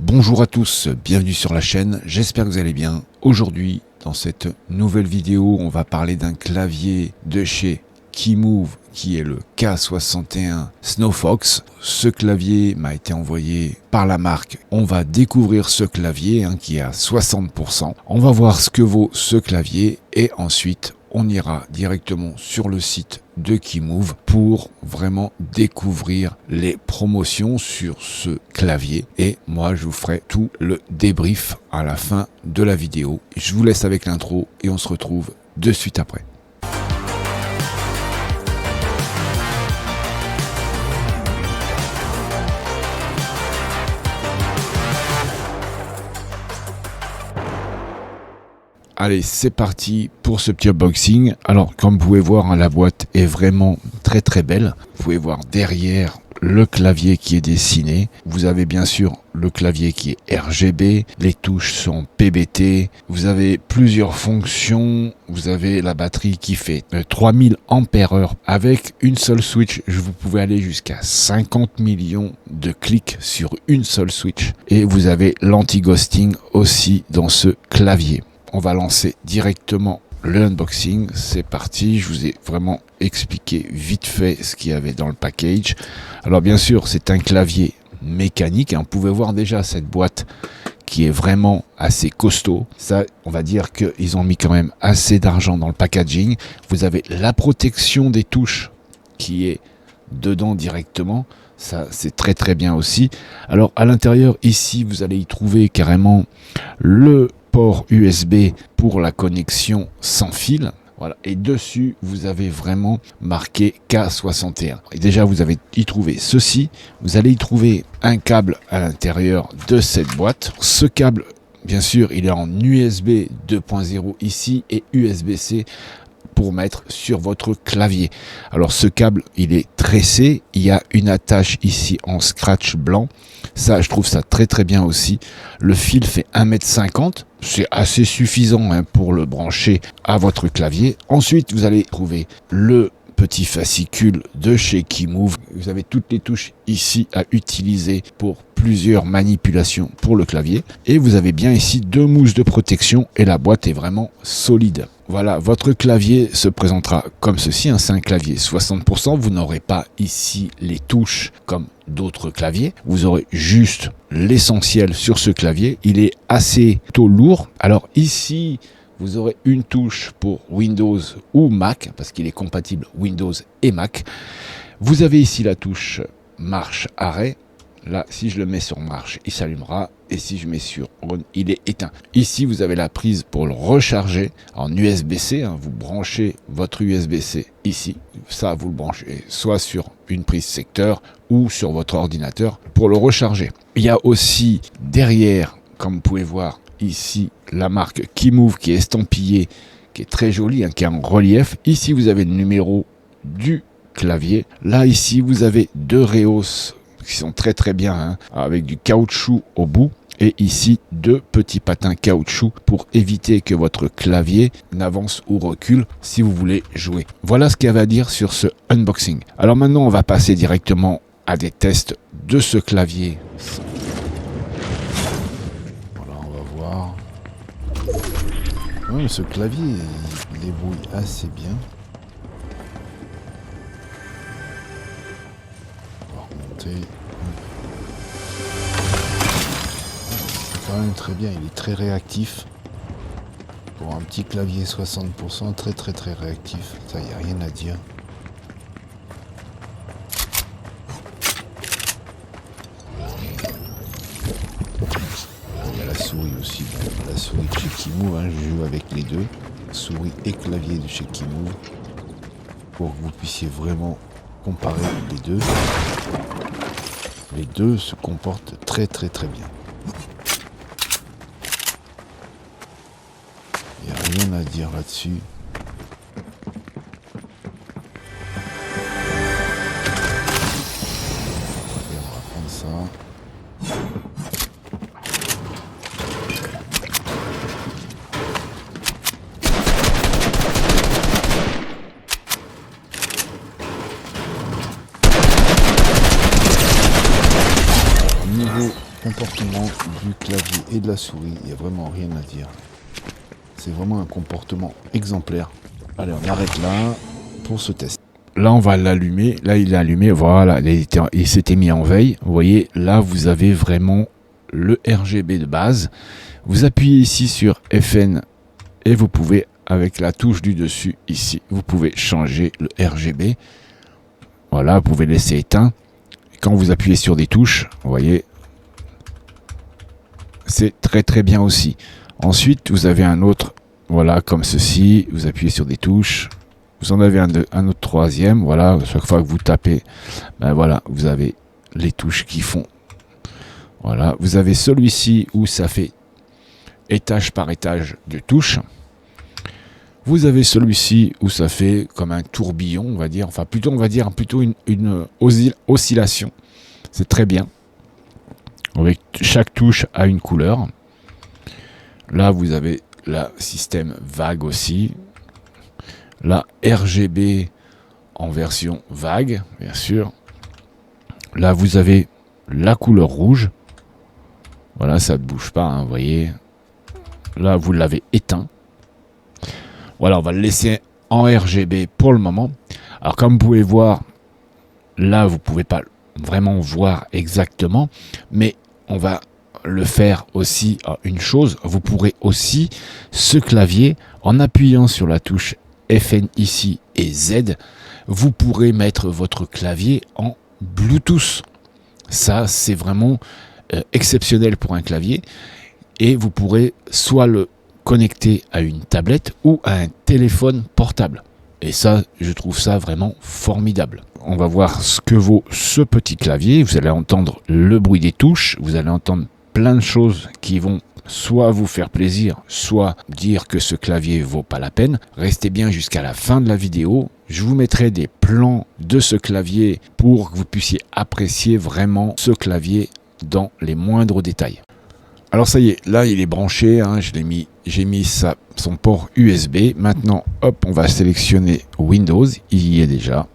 Bonjour à tous, bienvenue sur la chaîne, j'espère que vous allez bien. Aujourd'hui, dans cette nouvelle vidéo, on va parler d'un clavier de chez Keymove qui est le K61 Snowfox. Ce clavier m'a été envoyé par la marque. On va découvrir ce clavier qui est à 60%. On va voir ce que vaut ce clavier et ensuite on ira directement sur le site de Keymove pour vraiment découvrir les promotions sur ce clavier. Et moi, je vous ferai tout le débrief à la fin de la vidéo. Je vous laisse avec l'intro et on se retrouve de suite après. Allez, c'est parti pour ce petit unboxing. Alors, comme vous pouvez voir, la boîte est vraiment très belle. Vous pouvez voir derrière le clavier qui est dessiné. Vous avez bien sûr le clavier qui est RGB. Les touches sont PBT. Vous avez plusieurs fonctions. Vous avez la batterie qui fait 3000 ampères-heure. Avec une seule switch, vous pouvez aller jusqu'à 50 millions de clics sur une seule switch. Et vous avez l'anti-ghosting aussi dans ce clavier. On va lancer directement le unboxing, c'est parti. Je vous ai vraiment expliqué vite fait ce qu'il y avait dans le package. Alors bien sûr, c'est un clavier mécanique. Vous pouvez voir déjà cette boîte qui est vraiment assez costaud. Ça, on va dire qu'ils ont mis quand même assez d'argent dans le packaging. Vous avez la protection des touches qui est dedans directement. Ça, c'est très bien aussi. Alors à l'intérieur, ici, vous allez y trouver carrément le port USB pour la connexion sans fil. Voilà. Et dessus, vous avez vraiment marqué K61. Et déjà, vous avez y trouvé ceci. Vous allez y trouver un câble à l'intérieur de cette boîte. Ce câble, bien sûr, il est en USB 2.0 ici et USB-C pour mettre sur votre clavier. Alors ce câble, il est tressé. Il y a une attache ici en scratch blanc. Ça, je trouve ça très bien aussi. Le fil fait 1,50 m. C'est assez suffisant pour le brancher à votre clavier. Ensuite, vous allez trouver le petit fascicule de chez Keymove. Vous avez toutes les touches ici à utiliser pour plusieurs manipulations pour le clavier. Et vous avez bien ici 2 mousses de protection et la boîte est vraiment solide. Voilà, votre clavier se présentera comme ceci. C'est un clavier 60%. Vous n'aurez pas ici les touches comme d'autres claviers. Vous aurez juste l'essentiel sur ce clavier. Il est assez tôt lourd. Alors ici, vous aurez une touche pour Windows ou Mac, parce qu'il est compatible Windows et Mac. Vous avez ici la touche marche-arrêt. Là, si je le mets sur marche, il s'allumera. Et si je mets sur on, il est éteint. Ici, vous avez la prise pour le recharger en USB-C. Vous branchez votre USB-C ici. Ça, vous le branchez soit sur une prise secteur ou sur votre ordinateur pour le recharger. Il y a aussi derrière, comme vous pouvez voir, ici la marque Keymove qui est estampillée, qui est très jolie, qui est en relief. Ici vous avez le numéro du clavier. Là ici vous avez 2 Reos qui sont très bien avec du caoutchouc au bout. Et ici 2 petits patins caoutchouc pour éviter que votre clavier n'avance ou recule si vous voulez jouer. Voilà ce qu'il y avait à dire sur ce unboxing. Alors maintenant on va passer directement à des tests de ce clavier. Oui, ce clavier, il débrouille assez bien. On va remonter. C'est quand même très bien, il est très réactif. Pour un petit clavier 60%, très réactif. Ça, il n'y a rien à dire. Il y a la souris aussi. Bon, la souris de chez Keymove, je joue avec les deux. Souris et clavier de chez Keymove. Pour que vous puissiez vraiment comparer les deux. Les deux se comportent très bien. Il n'y a rien à dire là-dessus. Et on va prendre ça. comportement comportement du clavier et de la souris, il n'y a vraiment rien à dire. C'est vraiment un comportement exemplaire. Allez, on arrête là pour ce test. Là, on va l'allumer. Là, il est allumé. Voilà, il s'était mis en veille. Vous voyez, là, vous avez vraiment le RGB de base. Vous appuyez ici sur FN et vous pouvez, avec la touche du dessus ici, vous pouvez changer le RGB. Voilà, vous pouvez laisser éteint. Quand vous appuyez sur des touches, vous voyez, c'est très très bien aussi. Ensuite, vous avez un autre, voilà, comme ceci. Vous appuyez sur des touches. Vous en avez un autre troisième. Voilà, chaque fois que vous tapez, ben voilà, vous avez les touches qui font. Voilà, vous avez celui-ci où ça fait étage par étage de touches. Vous avez celui-ci où ça fait comme un tourbillon, on va dire. Enfin, plutôt, on va dire plutôt une oscillation. C'est très bien. Avec chaque touche a une couleur. Là, vous avez le système vague aussi. La RGB en version vague, bien sûr. Là, vous avez la couleur rouge. Voilà, ça ne bouge pas, hein, vous voyez. Là, vous l'avez éteint. Voilà, on va le laisser en RGB pour le moment. Alors, comme vous pouvez voir, là, vous ne pouvez pas vraiment voir exactement, mais on va le faire aussi une chose. Vous pourrez aussi, ce clavier, en appuyant sur la touche FN ici et Z, vous pourrez mettre votre clavier en Bluetooth. Ça, c'est vraiment exceptionnel pour un clavier. Et vous pourrez soit le connecter à une tablette ou à un téléphone portable. Et ça, je trouve ça vraiment formidable. On va voir ce que vaut ce petit clavier. Vous allez entendre le bruit des touches. Vous allez entendre plein de choses qui vont soit vous faire plaisir, soit dire que ce clavier vaut pas la peine. Restez bien jusqu'à la fin de la vidéo. Je vous mettrai des plans de ce clavier pour que vous puissiez apprécier vraiment ce clavier dans les moindres détails. Alors ça y est, là il est branché, hein, j'ai mis son port USB. Maintenant, hop, on va sélectionner Windows, il y est déjà.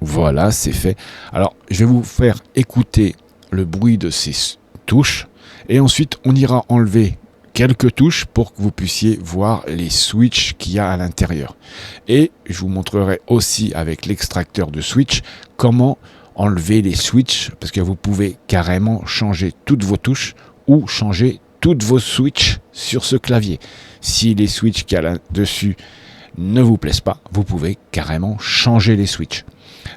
Voilà, c'est fait. Alors, je vais vous faire écouter le bruit de ces touches. Et ensuite, on ira enlever quelques touches pour que vous puissiez voir les switches qu'il y a à l'intérieur. Et je vous montrerai aussi avec l'extracteur de switch comment enlever les switches, parce que vous pouvez carrément changer toutes vos touches ou changer toutes vos switches sur ce clavier. Si les switches qu'il y a là-dessus ne vous plaisent pas, vous pouvez carrément changer les switches.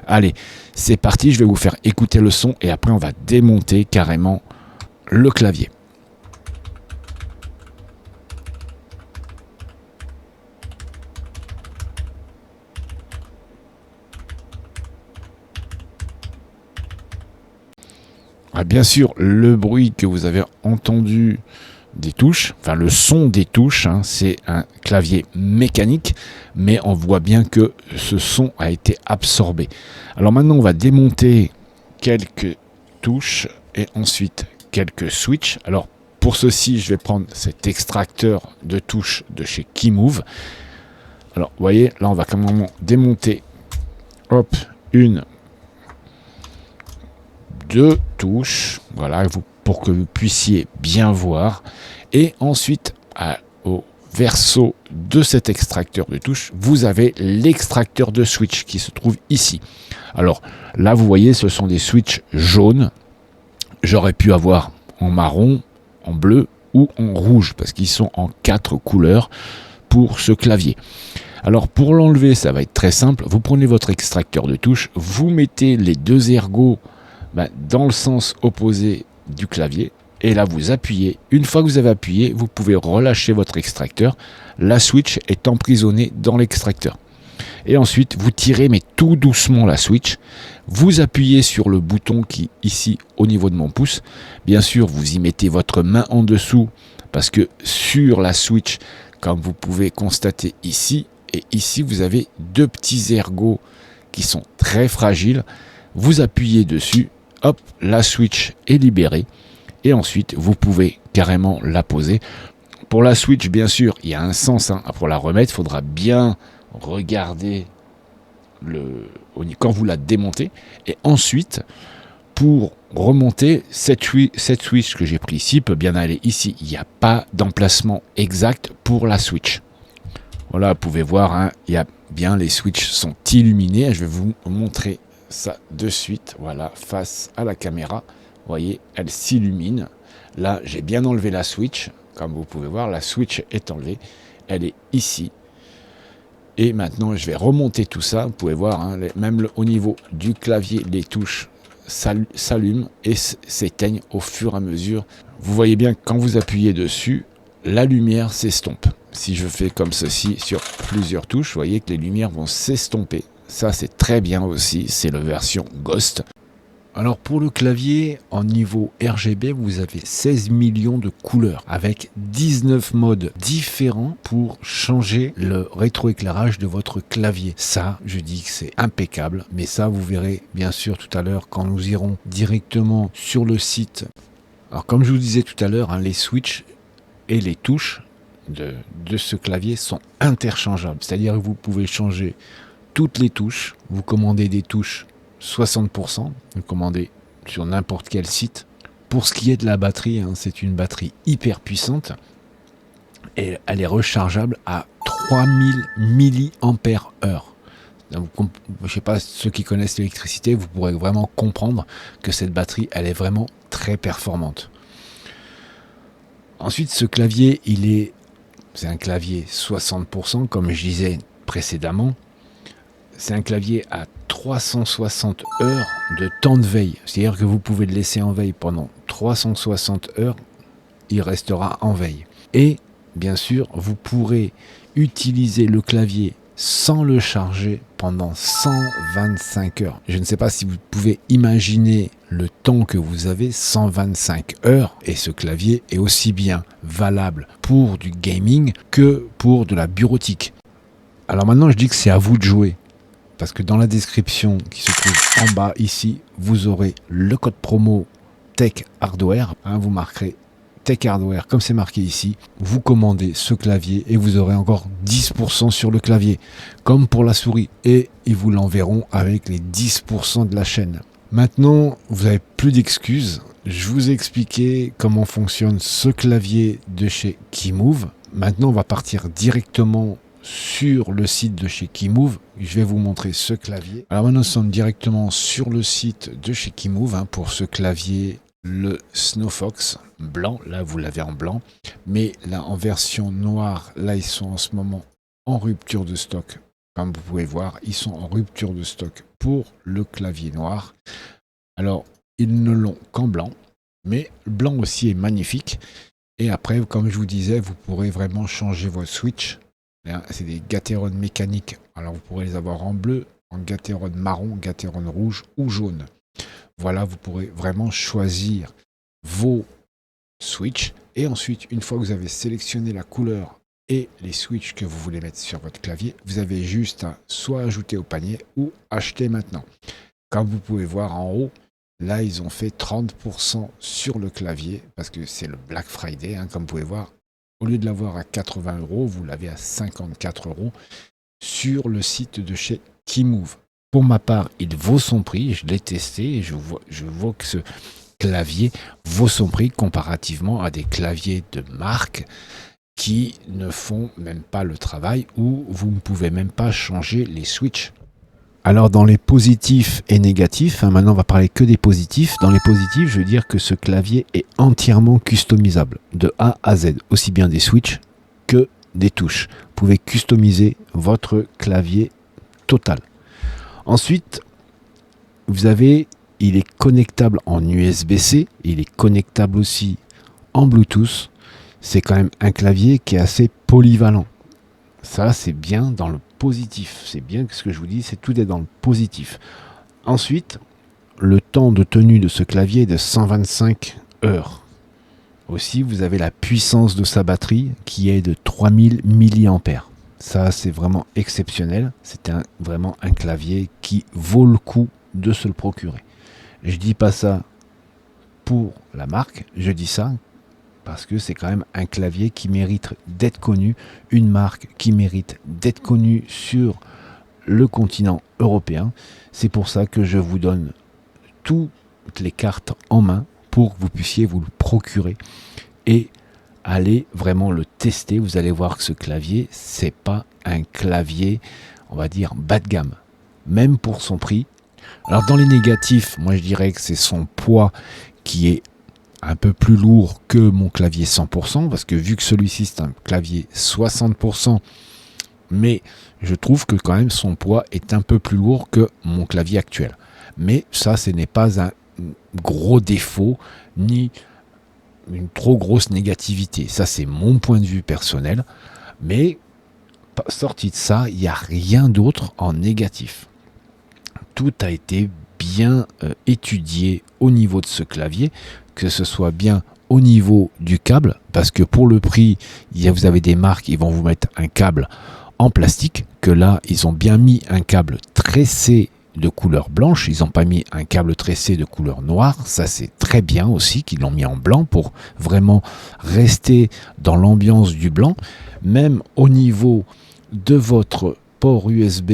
Allez, c'est parti, je vais vous faire écouter le son et après on va démonter carrément le clavier. Ah, bien sûr, le bruit que vous avez entendu des touches, enfin le son des touches, hein, c'est un clavier mécanique, mais on voit bien que ce son a été absorbé. Alors maintenant, on va démonter quelques touches et ensuite quelques switches. Alors pour ceci, je vais prendre cet extracteur de touches de chez Keymove. Alors vous voyez, là on va quand même démonter, hop, deux touches, voilà, pour que vous puissiez bien voir. Et ensuite, au verso de cet extracteur de touches, vous avez l'extracteur de switch qui se trouve ici. Alors là, vous voyez, ce sont des switches jaunes. J'aurais pu avoir en marron, en bleu ou en rouge, parce qu'ils sont en 4 couleurs pour ce clavier. Alors pour l'enlever, ça va être très simple. Vous prenez votre extracteur de touches, vous mettez les deux ergots dans le sens opposé du clavier et là vous appuyez. Une fois que vous avez appuyé, vous pouvez relâcher votre extracteur. La switch est emprisonnée dans l'extracteur. Et ensuite vous tirez mais tout doucement la switch. Vous appuyez sur le bouton qui est ici au niveau de mon pouce. Bien sûr, vous y mettez votre main en dessous parce que sur la switch, comme vous pouvez constater ici et ici, vous avez deux petits ergots qui sont très fragiles. Vous appuyez dessus. Hop, la switch est libérée et ensuite vous pouvez carrément la poser. Pour la switch, bien sûr, il y a un sens, hein. Pour la remettre, il faudra bien regarder quand vous la démontez. Et ensuite, pour remonter, cette switch que j'ai pris ici peut bien aller ici. Il n'y a pas d'emplacement exact pour la switch. Voilà, vous pouvez voir, hein, il y a bien les switches sont illuminés. Je vais vous montrer ça de suite. Voilà, face à la caméra. Vous voyez, elle s'illumine. Là, j'ai bien enlevé la switch. Comme vous pouvez voir, la switch est enlevée. Elle est ici. Et maintenant, je vais remonter tout ça. Vous pouvez voir, hein, même au niveau du clavier, les touches s'allument et s'éteignent au fur et à mesure. Vous voyez bien que quand vous appuyez dessus, la lumière s'estompe. Si je fais comme ceci sur plusieurs touches, vous voyez que les lumières vont s'estomper. Ça, c'est très bien aussi. C'est la version Ghost. Alors pour le clavier, en niveau RGB, vous avez 16 millions de couleurs avec 19 modes différents pour changer le rétroéclairage de votre clavier. Ça, je dis que c'est impeccable, mais ça, vous verrez bien sûr tout à l'heure quand nous irons directement sur le site. Alors comme je vous disais tout à l'heure, hein, les switches et les touches de ce clavier sont interchangeables. C'est-à-dire que vous pouvez changer toutes les touches, vous commandez des touches 60%, vous commandez sur n'importe quel site. Pour ce qui est de la batterie, hein, c'est une batterie hyper puissante et elle est rechargeable à 3000 mAh. Donc, je ne sais pas, ceux qui connaissent l'électricité, vous pourrez vraiment comprendre que cette batterie, elle est vraiment très performante. Ensuite, ce clavier, c'est un clavier 60%, comme je disais précédemment. C'est un clavier à 360 heures de temps de veille. C'est-à-dire que vous pouvez le laisser en veille pendant 360 heures, il restera en veille. Et bien sûr, vous pourrez utiliser le clavier sans le charger pendant 125 heures. Je ne sais pas si vous pouvez imaginer le temps que vous avez, 125 heures. Et ce clavier est aussi bien valable pour du gaming que pour de la bureautique. Alors maintenant, je dis que c'est à vous de jouer. Parce que dans la description qui se trouve en bas ici, vous aurez le code promo Tech Hardware. Hein, vous marquerez Tech Hardware comme c'est marqué ici. Vous commandez ce clavier et vous aurez encore 10% sur le clavier, comme pour la souris. Et ils vous l'enverront avec les 10% de la chaîne. Maintenant, vous n'avez plus d'excuses. Je vous ai expliqué comment fonctionne ce clavier de chez Keymove. Maintenant, on va partir directement sur le site de chez Keymove. Je vais vous montrer ce clavier. Alors maintenant, nous sommes directement sur le site de chez Keymove, hein, pour ce clavier, le Snowfox blanc. Là, vous l'avez en blanc. Mais là, en version noire, là, ils sont en ce moment en rupture de stock. Comme vous pouvez voir, ils sont en rupture de stock pour le clavier noir. Alors, ils ne l'ont qu'en blanc, mais le blanc aussi est magnifique. Et après, comme je vous disais, vous pourrez vraiment changer vos switches. C'est des Gateron mécaniques. Alors vous pourrez les avoir en bleu, en Gateron marron, Gateron rouge ou jaune. Voilà, vous pourrez vraiment choisir vos switches. Et ensuite, une fois que vous avez sélectionné la couleur et les switches que vous voulez mettre sur votre clavier, vous avez juste à soit ajouter au panier ou acheter maintenant. Comme vous pouvez voir en haut, là ils ont fait 30% sur le clavier parce que c'est le Black Friday, hein, comme vous pouvez voir. Au lieu de l'avoir à 80 €, vous l'avez à 54 € sur le site de chez Keymove. Pour ma part, il vaut son prix. Je l'ai testé et je vois que ce clavier vaut son prix comparativement à des claviers de marque qui ne font même pas le travail ou vous ne pouvez même pas changer les switches. Alors dans les positifs et négatifs, hein, maintenant on va parler que des positifs. Dans les positifs, je veux dire que ce clavier est entièrement customisable, de A à Z, aussi bien des switches que des touches. Vous pouvez customiser votre clavier total. Ensuite, il est connectable en USB-C, il est connectable aussi en Bluetooth. C'est quand même un clavier qui est assez polyvalent. Ça, c'est bien dans le positif. C'est bien que ce que je vous dis, c'est tout est dans le positif. Ensuite, le temps de tenue de ce clavier est de 125 heures. Aussi, vous avez la puissance de sa batterie qui est de 3000 mAh. Ça, c'est vraiment exceptionnel. C'est vraiment un clavier qui vaut le coup de se le procurer. Je dis pas ça pour la marque, je dis ça parce que c'est quand même un clavier qui mérite d'être connu, une marque qui mérite d'être connue sur le continent européen. C'est pour ça que je vous donne tous toutes les cartes en main pour que vous puissiez vous le procurer et aller vraiment le tester. Vous allez voir que ce clavier, c'est pas un clavier, on va dire, bas de gamme, même pour son prix. Alors dans les négatifs, moi je dirais que c'est son poids qui est un peu plus lourd que mon clavier 100%, parce que vu que celui-ci c'est un clavier 60%, mais je trouve que quand même son poids est un peu plus lourd que mon clavier actuel. Mais ça, ce n'est pas un gros défaut, ni une trop grosse négativité. Ça, c'est mon point de vue personnel. Mais sorti de ça, il n'y a rien d'autre en négatif. Tout a été bien étudié au niveau de ce clavier, que ce soit bien au niveau du câble, parce que pour le prix, vous avez des marques, ils vont vous mettre un câble en plastique, que là, ils ont bien mis un câble tressé de couleur blanche, ils n'ont pas mis un câble tressé de couleur noire. Ça, c'est très bien aussi qu'ils l'ont mis en blanc pour vraiment rester dans l'ambiance du blanc. Même au niveau de votre port USB,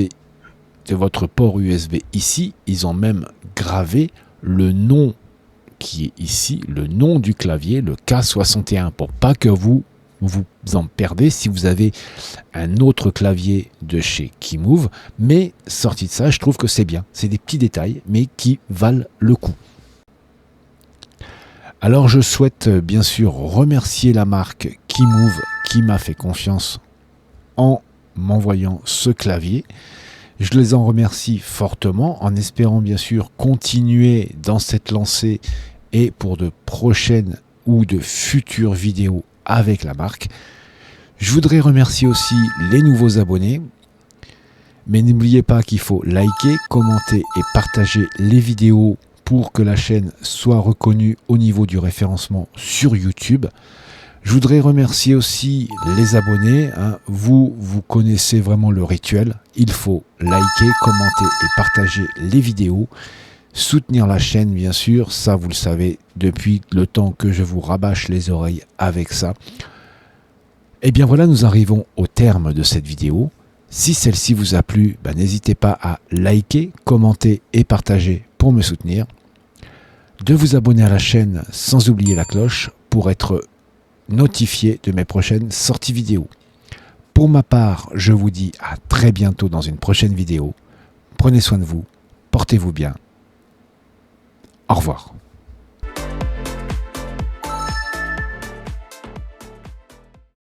ici, ils ont même gravé le nom qui est ici, le nom du clavier, le K61, pour pas que vous en perdez si vous avez un autre clavier de chez Keymove. Mais sorti de ça, je trouve que c'est bien. C'est des petits détails, mais qui valent le coup. Alors je souhaite bien sûr remercier la marque Keymove qui m'a fait confiance en m'envoyant ce clavier. Je les en remercie fortement, en espérant bien sûr continuer dans cette lancée et pour de prochaines ou de futures vidéos avec la marque. Je voudrais remercier aussi les nouveaux abonnés, mais n'oubliez pas qu'il faut liker, commenter et partager les vidéos pour que la chaîne soit reconnue au niveau du référencement sur YouTube. Je voudrais remercier aussi les abonnés. Vous connaissez vraiment le rituel. Il faut liker, commenter et partager les vidéos. Soutenir la chaîne, bien sûr, ça vous le savez depuis le temps que je vous rabâche les oreilles avec ça. Et bien voilà, nous arrivons au terme de cette vidéo. Si celle-ci vous a plu, n'hésitez pas à liker, commenter et partager pour me soutenir. De vous abonner à la chaîne sans oublier la cloche pour être notifié de mes prochaines sorties vidéo. Pour ma part, je vous dis à très bientôt dans une prochaine vidéo. Prenez soin de vous, portez-vous bien. Au revoir.